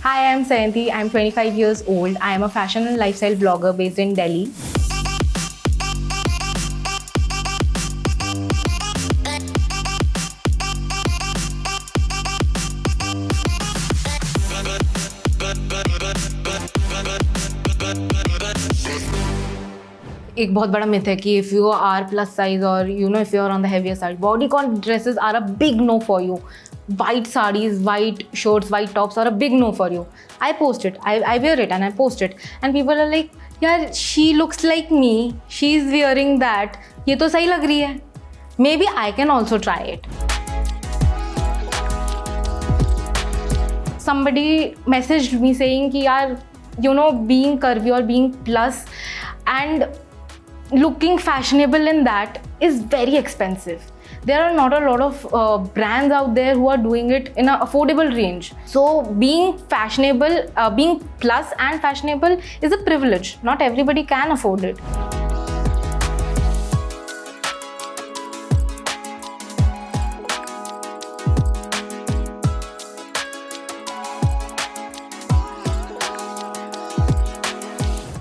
Hi, I'm Sayanti. I'm 25 years old. I am a fashion and lifestyle blogger based in Delhi. एक बहुत बड़ा myth है कि if you are plus size or if you are on the heavier side, bodycon dresses are a big no for you. White sarees, white shorts, white tops are a big no for you. I post it, I wear it and I post it, and people are like, यार she looks like me, she's wearing that, ये तो सही लग रही है. Maybe I can also try it. Somebody messaged me saying कि यार being curvy or being plus and looking fashionable in that is very expensive. There are not a lot of brands out there who are doing it in an affordable range. So being fashionable, being plus and fashionable is a privilege. Not everybody can afford it.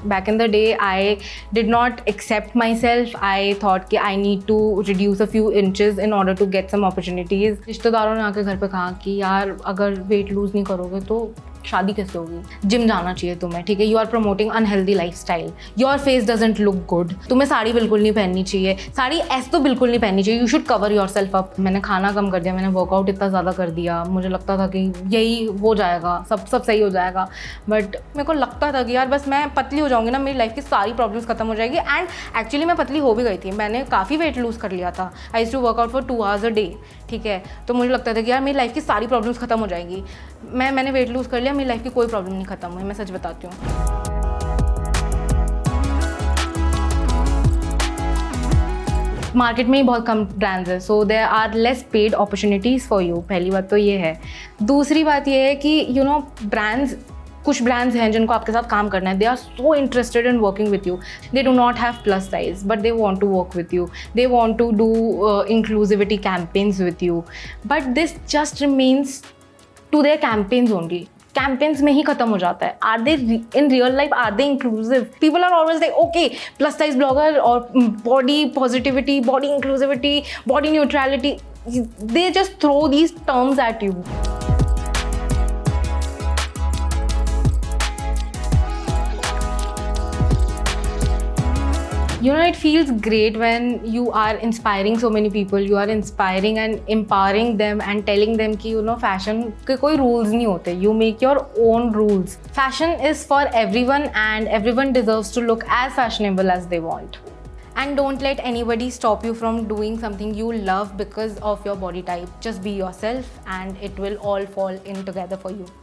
Back in the day, I did not accept myself. I thought कि I need to reduce a few inches in order to get some opportunities. रिश्तेदारों ने आके घर पे कहा कि यार अगर weight lose नहीं करोगे तो शादी कैसे होगी, जिम जाना चाहिए तुम्हें, ठीक है, you are promoting unhealthy life style, your face doesn't look good, तुम्हें साड़ी बिल्कुल नहीं पहननी चाहिए, साड़ी ऐसे तो बिल्कुल नहीं पहननी चाहिए, you should cover your self up. मैंने खाना कम कर दिया, मैंने वर्कआउट इतना ज़्यादा कर दिया, मुझे लगता था कि यही हो जाएगा, सब सही हो जाएगा, बट मेरे को लगता था कि यार बस मैं पतली हो जाऊँगी ना, मेरी लाइफ की सारी प्रॉब्लम्स खत्म हो जाएगी. एंड एक्चुअली मैं पतली हो भी गई थी, मैंने काफ़ी वेट लूज़ कर लिया था. I used to work out for 2 hours a day, ठीक है, तो मुझे लगता था कि यार मेरी लाइफ की सारी प्रॉब्लम्स खत्म हो जाएगी. मैंने वेट लूज़ कर लिया, मेरी लाइफ की कोई प्रॉब्लम नहीं खत्म हुई, मैं सच बताती हूँ. मार्केट में ही बहुत कम ब्रांड्स है, so there are less paid opportunities for you. पहली बात तो ये है. दूसरी बात ये है कि ब्रांड्स, कुछ ब्रांड्स हैं जिनको आपके साथ काम करना है, they are so interested in working with you. They do not have plus size but they want to work with you, they want to do inclusivity campaigns with you, but this just remains to their campaigns only. Campaigns में ही खत्म हो जाता है. Are they in real life, are they inclusive? People are always like okay plus size blogger और body positivity, body inclusivity, body neutrality, they just throw these terms at you. It feels great when you are inspiring so many people. You are inspiring and empowering them and telling them कि fashion के कोई rules नहीं होते. You make your own rules. Fashion is for everyone and everyone deserves to look as fashionable as they want. And don't let anybody stop you from doing something you love because of your body type. Just be yourself and it will all fall in together for you.